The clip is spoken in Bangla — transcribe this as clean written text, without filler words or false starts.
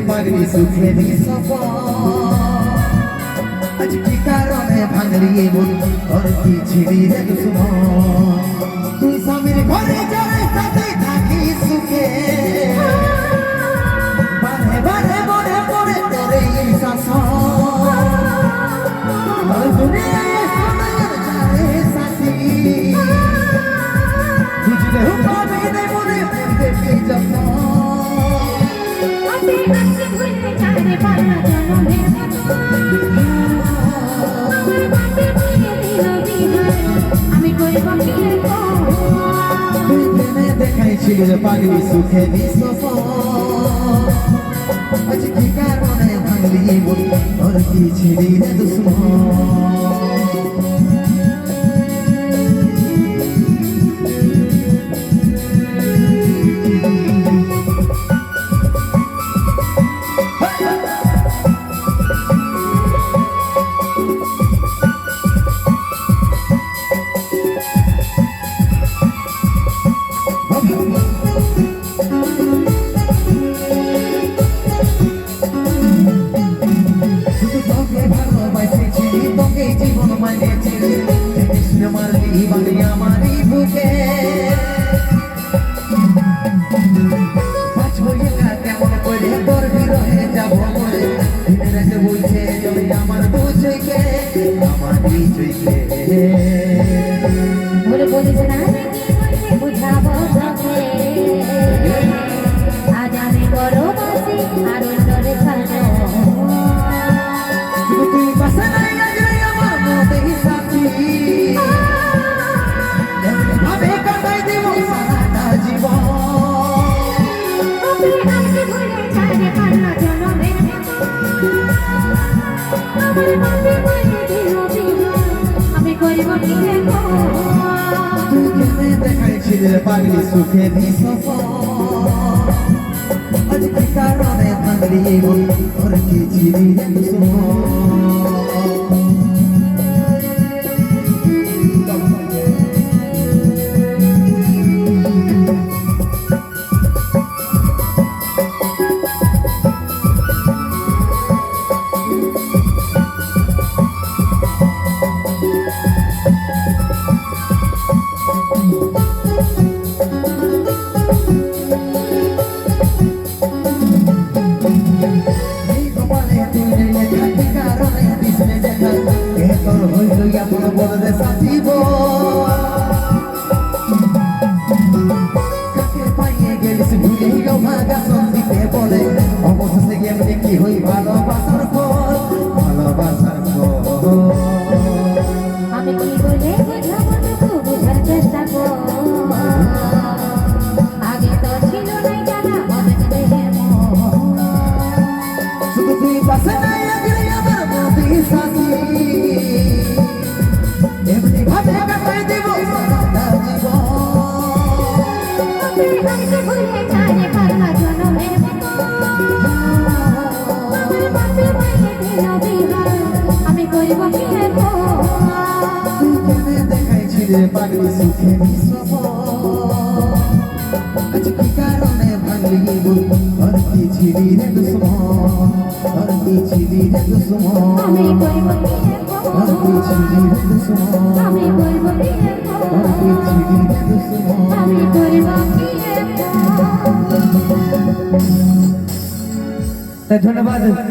পাগড়ি সুখে আজ কি কারণে ভাঙলি মন তোর কি ছিড়ি রে দুশ্মন তুই স্বামীর ঘরে যারে সাথে থাকি সুখে বারে বারে মনে পড়ে তোর এই শাসন দুনিয়ায় সোনার যারে সাথী বুঝলে পাবি রে মনে দেখি যখন দেখাইছিল পাগড়ি সুখে আজ কি কারণে ভাঙলি তোর কি ছিড়ি রে দুশ্মন জীবন মানে কৃষ্ণ মারলি বাড়ি আমারই বুকে কেমন করে তোর বিরহে যাবো বলে দিনে বলছে যদি আমার বুঝকে আমারই চুইকে বলে বলিস না বুঝাবো তোকে আজ আমি বড় বাসি আর তোরে ছাড়ো তুই পাশে নাই দেখাইছিলে পাগড়ি সুখে আজ কি কারণে ভাঙলি তোর কি ছিড়ি রে দুশ্মন বলবে সাথীব কাকে পাইয়ে গেলিস ভুলেইল ভাগা সন্ধিতে বলে অবশেষে এমনি কি হই ভালোবাসার ফল ভালোবাসার ফল আমি কি বলে বুঝাবো তোকে বুঝার চেষ্টা কর আগে তো ছিল নাই জানা হবে শুধু তুই পাশে নাই আগলে আমার মতি সাথী এমনি ভাবে কাটাই দেব সারাটা জীবন আমি ভুলে যারে পারলা জনমের আমি করিব কি দেখাইছিলে পাগড়ি সুখে আজ কি কারণে ভাঙলি তোর কি ছিড়ি রে দুশ্মন তোর কি ছিড়ি রে দুশ্মন আমি করিব তোর কি ছিড়ি রে দুশ্মন আমি করিব তোর কি ছিড়ি রে দুশ্মন আমি করিব ধন্যবাদ।